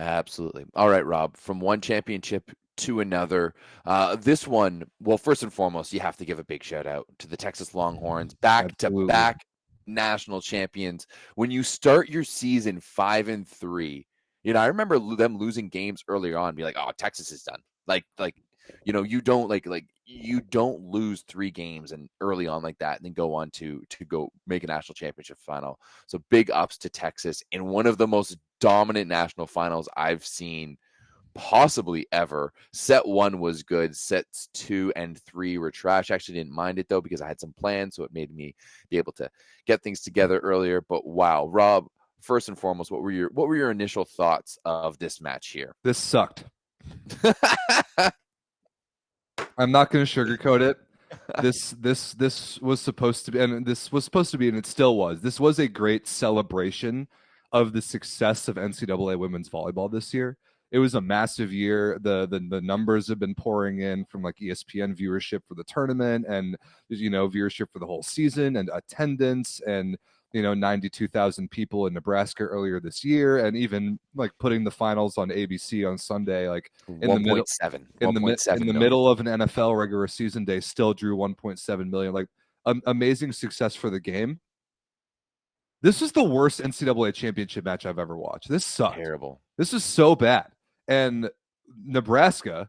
Absolutely. All right, Rob, from one championship to another. This one, well, first and foremost, you have to give a big shout out to the Texas Longhorns, back to Absolutely. back national champions. When you start your season 5-3, I remember them losing games earlier on, be like, oh, Texas is done. You don't you don't lose 3 games and early on like that and then go on to go make a national championship final. So big ups to Texas in one of the most dominant national finals I've seen possibly ever. Set 1 was good. Sets 2 and 3 were trash. I actually didn't mind it though because I had some plans, so it made me be able to get things together earlier. But wow, Rob, first and foremost, what were your initial thoughts of this match here? This sucked. I'm not going to sugarcoat it. This was supposed to be, and it still was. This was a great celebration of the success of NCAA women's volleyball this year. It was a massive year. The numbers have been pouring in from like ESPN viewership for the tournament, and viewership for the whole season, and attendance, and 92,000 people in Nebraska earlier this year, and even like putting the finals on ABC on Sunday, like in the middle 1.7 in the middle of an NFL regular season day, still drew 1.7 million. Like amazing success for the game. This is the worst NCAA championship match I've ever watched. This sucked. Terrible. This is so bad. And Nebraska,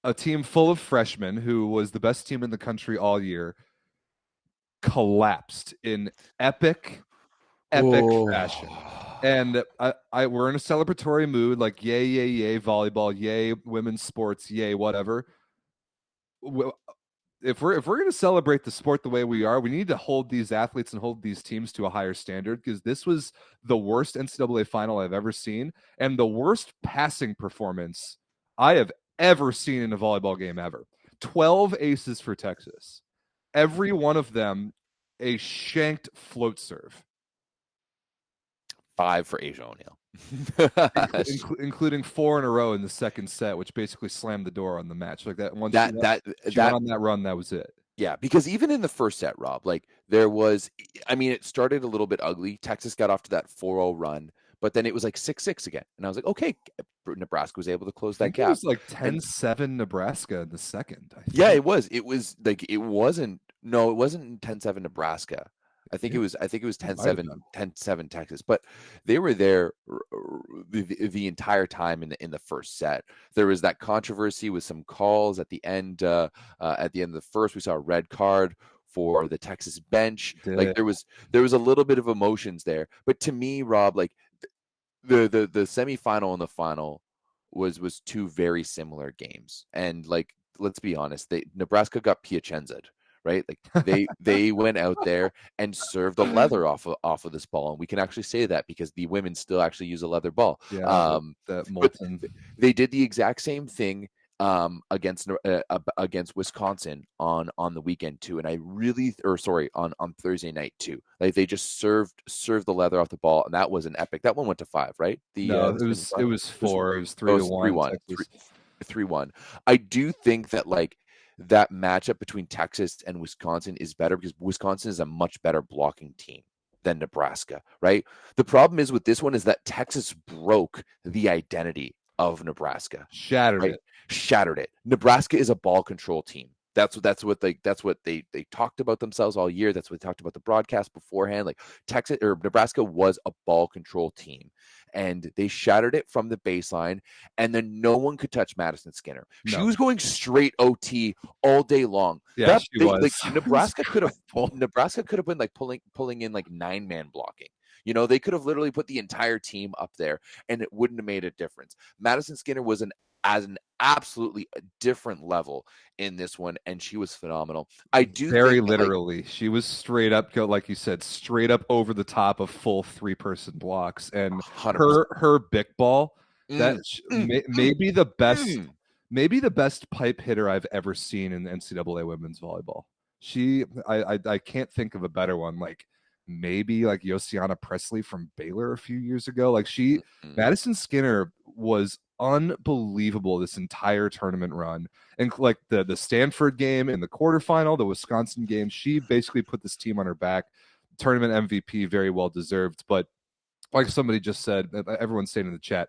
a team full of freshmen who was the best team in the country all year, collapsed in epic fashion. And we're in a celebratory mood, like yay, yay, yay, volleyball, yay, women's sports, yay, whatever. If we're going to celebrate the sport the way we are, we need to hold these athletes and hold these teams to a higher standard, because this was the worst NCAA final I've ever seen and the worst passing performance I have ever seen in a volleyball game ever. 12 aces for Texas. Every one of them a shanked float serve. 5 for Asia O'Neal. including 4 in a row in the second set, which basically slammed the door on the match. Like that, once she went on that run, that was it. Yeah, because even in the first set, Rob, like there was, it started a little bit ugly. Texas got off to that 4-0 run, but then it was like 6-6 again. And I was like, okay, Nebraska was able to close that gap. It was like 10-7 Nebraska in the second. Yeah, it was. It was like, it wasn't 10-7 Nebraska. I think it was 10-7 Texas, but they were there the entire time in the first set. There was that controversy with some calls at the end. At the end of the first, we saw a red card for the Texas bench. Like there was a little bit of emotions there. But to me, Rob, like the semifinal and the final was 2 very similar games. And like, let's be honest, Nebraska got Piacenza'd. Right, like they went out there and served the leather off of this ball, and we can actually say that because the women still actually use a leather ball. Yeah, but they did the exact same thing against Wisconsin on the weekend too, and on Thursday night too. Like they just served the leather off the ball, and that was an epic. That one went to 5, right? It was 4. It was 3-1. 3-1. I do think that like that matchup between Texas and Wisconsin is better because Wisconsin is a much better blocking team than Nebraska, right? The problem is with this one is that Texas broke the identity of Nebraska. Shattered it. Nebraska is a ball control team. That's what they talked about themselves all year. That's what they talked about the broadcast beforehand. Like Nebraska was a ball control team, and they shattered it from the baseline, and then no one could touch Madison Skinner. No. She was going straight OT all day long. Yeah, she was. Like, Nebraska could have been like pulling in like 9-man blocking. They could have literally put the entire team up there, and it wouldn't have made a difference. Madison Skinner was an absolutely different level in this one, and she was phenomenal. I do very literally, she was straight up, like you said, straight up over the top of full 3-person blocks, and 100%. her big ball maybe the best pipe hitter I've ever seen in NCAA women's volleyball. I can't think of a better one. Like maybe like Josiana Presley from Baylor a few years ago. Like Madison Skinner was unbelievable this entire tournament run, and like the Stanford game in the quarterfinal, the Wisconsin game, she basically put this team on her back. Tournament MVP, very well deserved. But like somebody just said, everyone's saying in the chat,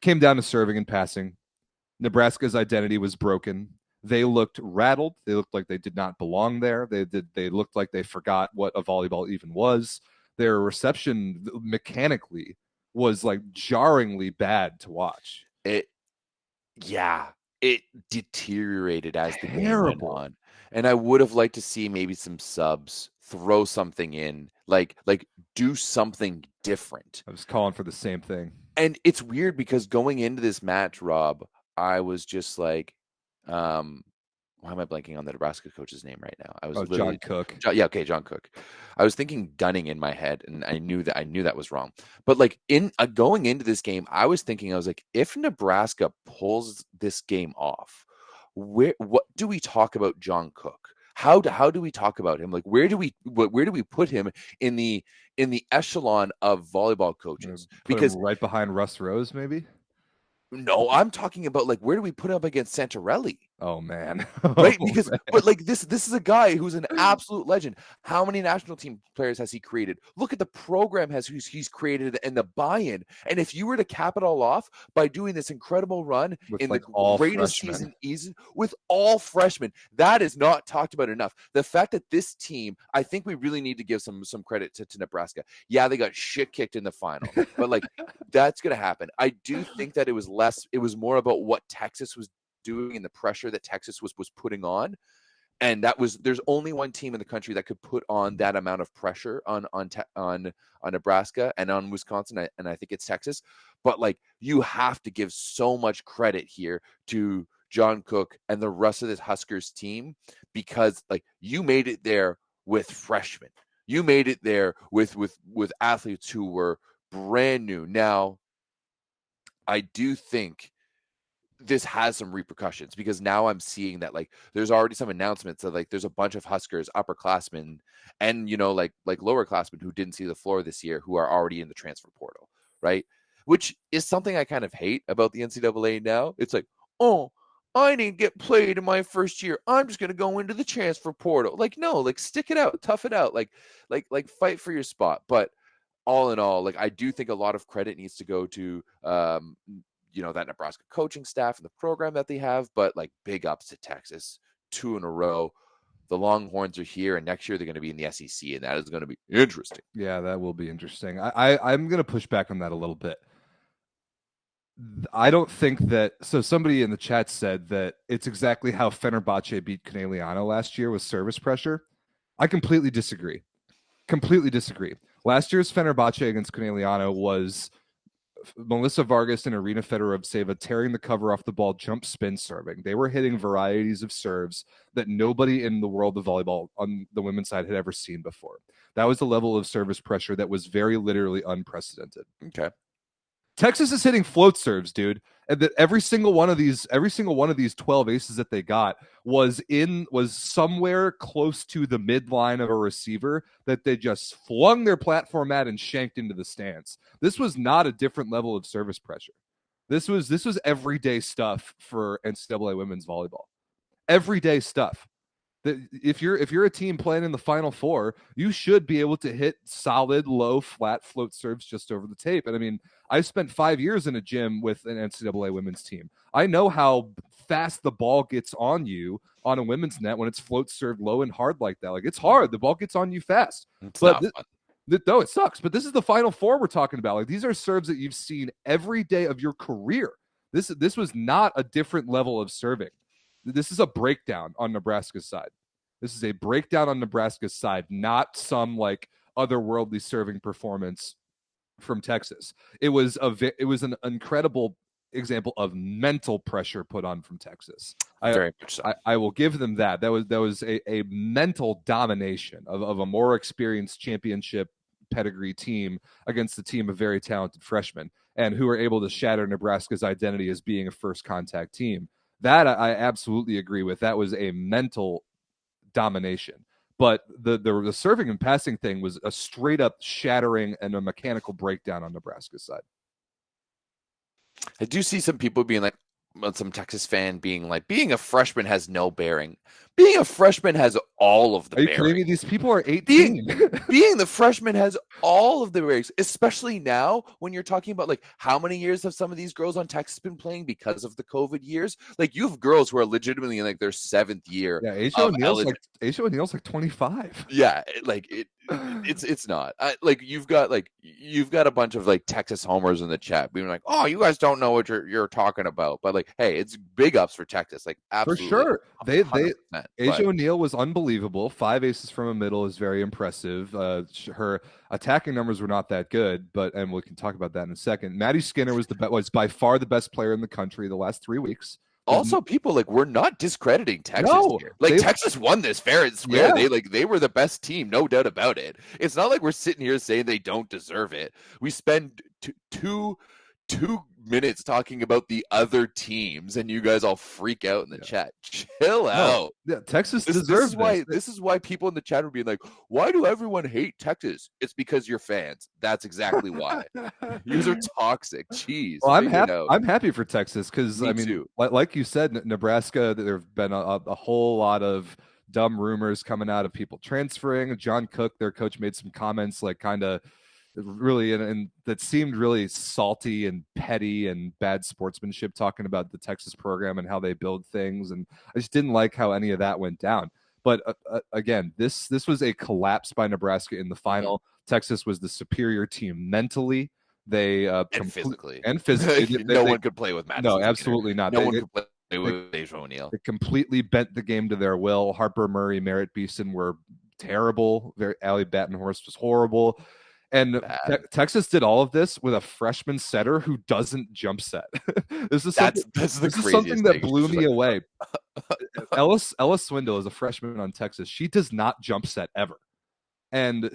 Came down to serving and passing. Nebraska's identity was broken. They looked rattled. They looked like they did not belong there. They looked like they forgot what a volleyball even was. Their reception mechanically was like jarringly bad to watch. It deteriorated as the game went on. And I would have liked to see maybe some subs, throw something in, like do something different. I was calling for the same thing. And it's weird because going into this match, Rob, I was just like, why am I blanking on the Nebraska coach's name right now? I was John Cook. John Cook. I was thinking Gunning in my head, and I knew that was wrong. But like in going into this game, I was like, if Nebraska pulls this game off, what do we talk about John Cook? How do we talk about him? Like where do we put him in the echelon of volleyball coaches? Because right behind Russ Rose, maybe. No, I'm talking about like where do we put him up against Santarelli? Oh man, right? Because but like this is a guy who's an absolute legend. How many national team players has he created? Look at the program he's created and the buy-in. And if you were to cap it all off by doing this incredible run with in like the greatest season with all freshmen, that is not talked about enough. The fact that this team, I think we really need to give some credit to Nebraska. Yeah, they got shit kicked in the final, but like that's gonna happen. I do think that it was more about what Texas was doing and the pressure that Texas was putting on, and there's only one team in the country that could put on that amount of pressure on Nebraska and on Wisconsin, and I think it's Texas. But like you have to give so much credit here to John Cook and the rest of this Huskers team, because like you made it there with freshmen, you made it there with athletes who were brand new. Now I do think this has some repercussions, because now I'm seeing that like there's already some announcements that like there's a bunch of Huskers upperclassmen and like lowerclassmen who didn't see the floor this year who are already in the transfer portal, right? Which is something I kind of hate about the NCAA now. It's like, oh, I didn't get played in my first year, I'm just gonna go into the transfer portal. Like, no, like stick it out, tough it out, like fight for your spot. But all in all, like I do think a lot of credit needs to go to that Nebraska coaching staff and the program that they have, but like big ups to Texas, 2 in a row. The Longhorns are here, and next year they're going to be in the SEC, and that is going to be interesting. Yeah, that will be interesting. I'm going to push back on that a little bit. I don't think that. So somebody in the chat said that it's exactly how Fenerbahce beat Conegliano last year with service pressure. I completely disagree. Last year's Fenerbahce against Conegliano was Melissa Vargas and Irina Fedorovtseva tearing the cover off the ball, jump spin serving. They were hitting varieties of serves that nobody in the world of volleyball on the women's side had ever seen before. That was the level of service pressure that was very literally unprecedented. Okay. Texas is hitting float serves, dude. And that every single one of these 12 aces that they got was somewhere close to the midline of a receiver that they just flung their platform at and shanked into the stands. This was not a different level of service pressure. This was everyday stuff for NCAA women's volleyball. Everyday stuff. If you're a team playing in the Final Four, you should be able to hit solid, low, flat float serves just over the tape. And I mean, I spent 5 years in a gym with an NCAA women's team. I know how fast the ball gets on you on a women's net when it's float served low and hard like that. Like it's hard. The ball gets on you fast. No, it sucks. But this is the Final Four we're talking about. Like these are serves that you've seen every day of your career. This was not a different level of serving. This is a breakdown on Nebraska's side. This is a breakdown on Nebraska's side, not some like otherworldly serving performance from Texas. It was an incredible example of mental pressure put on from Texas. Very much so. I will give them that. That was a mental domination of a more experienced championship pedigree team against a team of very talented freshmen, and who were able to shatter Nebraska's identity as being a first contact team. That I absolutely agree with. That was a mental domination. But the serving and passing thing was a straight up shattering and a mechanical breakdown on Nebraska's side. I do see some people being like, some Texas fan being like, being a freshman has no bearing. Being a freshman has all of the Are you bearings. kidding me? These people are 18. Being the freshman has all of the bearings, especially now when you're talking about like how many years have some of these girls on Texas been playing because of the COVID years. Like you have girls who are legitimately in like their 7th year. Yeah, Asia O'Neal's like 25. Yeah, it's not like you've got a bunch of like Texas homers in the chat being like, oh, you guys don't know what you're talking about, but like, hey, it's big ups for Texas, like absolutely. For sure. They 100%, Asia O'Neal was unbelievable. 5 aces from a middle is very impressive. Her attacking numbers were not that good, and we can talk about that in a second. Madison Skinner was by far the best player in the country the last 3 weeks. Also, people like we're not discrediting Texas here. Like Texas won this fair and square. Yeah. They were the best team, no doubt about it. It's not like we're sitting here saying they don't deserve it. We spend two minutes talking about the other teams, and you guys all freak out in the chat. Chill out. Yeah, Texas deserves this. This is why people in the chat are being like, "Why do everyone hate Texas?" It's because you're fans. That's exactly why. You are toxic. Jeez. Well, I'm happy for Texas because I mean, like you said, Nebraska. There have been a whole lot of dumb rumors coming out of people transferring. John Cook, their coach, made some comments like kind of really and that seemed really salty and petty and bad sportsmanship, talking about the Texas program and how they build things, and I just didn't like how any of that went down. But again, this was a collapse by Nebraska in the final. Texas was the superior team mentally, and physically. No one could play with Madison. No, absolutely not. No one could play with Asia O'Neal. They completely bent the game to their will. Harper Murray, Merritt Beeson were terrible. Allie Battenhorst was horrible. And Texas did all of this with a freshman setter who doesn't jump set. This is something that blew me away. Ellis Swindle is a freshman on Texas. She does not jump set ever, and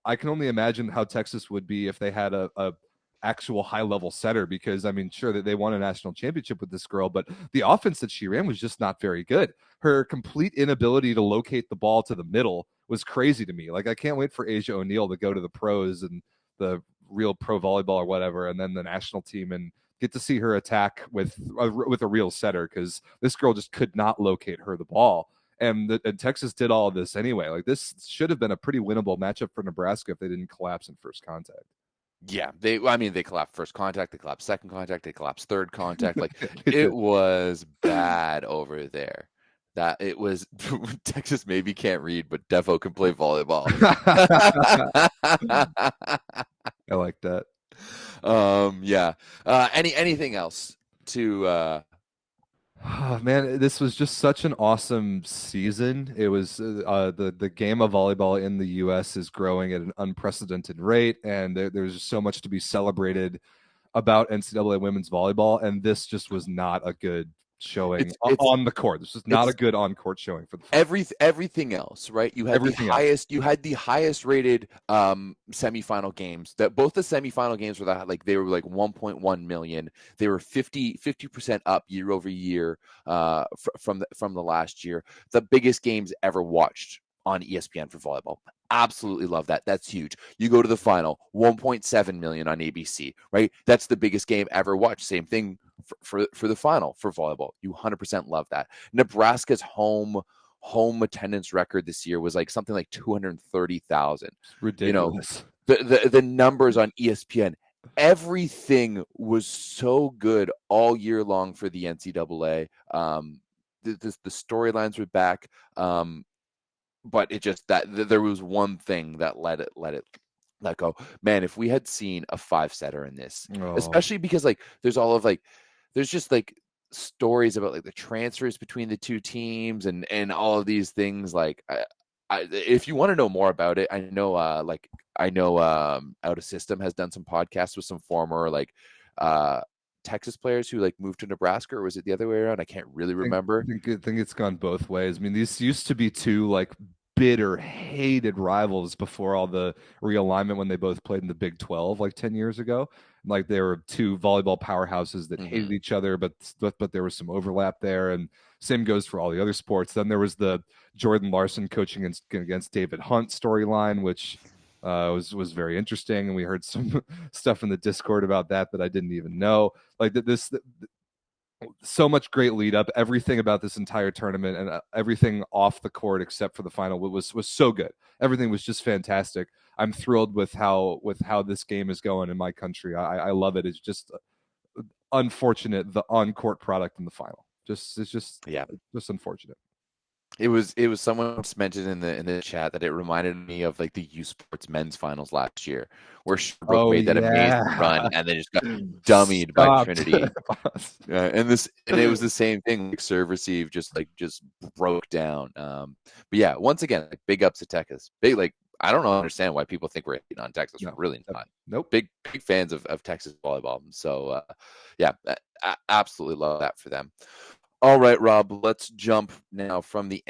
I can only imagine how Texas would be if they had a actual high level setter, because I mean, sure that they won a national championship with this girl, but the offense that she ran was just not very good. Her complete inability to locate the ball to the middle was crazy to me. Like, I can't wait for Asia O'Neal to go to the pros and the real pro volleyball or whatever, and then the national team, and get to see her attack with a real setter, because this girl just could not locate her the ball. And Texas did all of this anyway. Like, this should have been a pretty winnable matchup for Nebraska if they didn't collapse in first contact. Yeah, they collapsed first contact, they collapsed second contact, they collapsed third contact. Like, it was bad over there. That it was Texas maybe can't read, but Defo can play volleyball. I like that. Yeah. Anything else to? Oh, man, this was just such an awesome season. It was the game of volleyball in the U.S. is growing at an unprecedented rate, and there's so much to be celebrated about NCAA women's volleyball. And this just was not a good showing on the court. This is not a good on-court showing for the everything else, right? You had you had the highest rated semifinal games. That both the semifinal games were they were like 1.1 million. They were 50% up year over year from the last year. The biggest games ever watched on ESPN for volleyball. Absolutely love that. That's huge. You go to the final, 1.7 million on ABC, right? That's the biggest game ever watched. Same thing for the final for volleyball. You 100% love that. Nebraska's home attendance record this year was like something like 230,000. Ridiculous. The numbers on ESPN, everything was so good all year long for the NCAA. The storylines were back. But it just there was one thing that let go. Man, if we had seen a 5-setter in this, especially because like there's just like stories about like the transfers between the two teams and all of these things. Like, if you want to know more about it, I know Out of System has done some podcasts with some former Texas players who like moved to Nebraska, or was it the other way around? I can't really remember. I think it's gone both ways. I mean, these used to be two like bitter, hated rivals before all the realignment, when they both played in the Big 12 like 10 years ago. Like, there were two volleyball powerhouses that hated each other, but there was some overlap there, and same goes for all the other sports. Then there was the Jordan Larson coaching against David Hunt storyline, which was very interesting, and we heard some stuff in the Discord about that I didn't even know. Like, so much great lead up. Everything about this entire tournament and everything off the court except for the final was so good. Everything was just fantastic. I'm thrilled with how this game is going in my country. I love it. It's just unfortunate the on court product in the final. It's just unfortunate. It was someone mentioned in the chat that it reminded me of like the U Sports men's finals last year, where Sherbrooke made that amazing run and then just got dummied by Trinity. And it was the same thing. Like serve receive just broke down. But yeah, once again, like, big ups to Texas. Big I don't understand why people think we're hating on Texas. No, we're really not. Nope. Big fans of Texas volleyball. So yeah, I absolutely love that for them. All right, Rob, let's jump now from the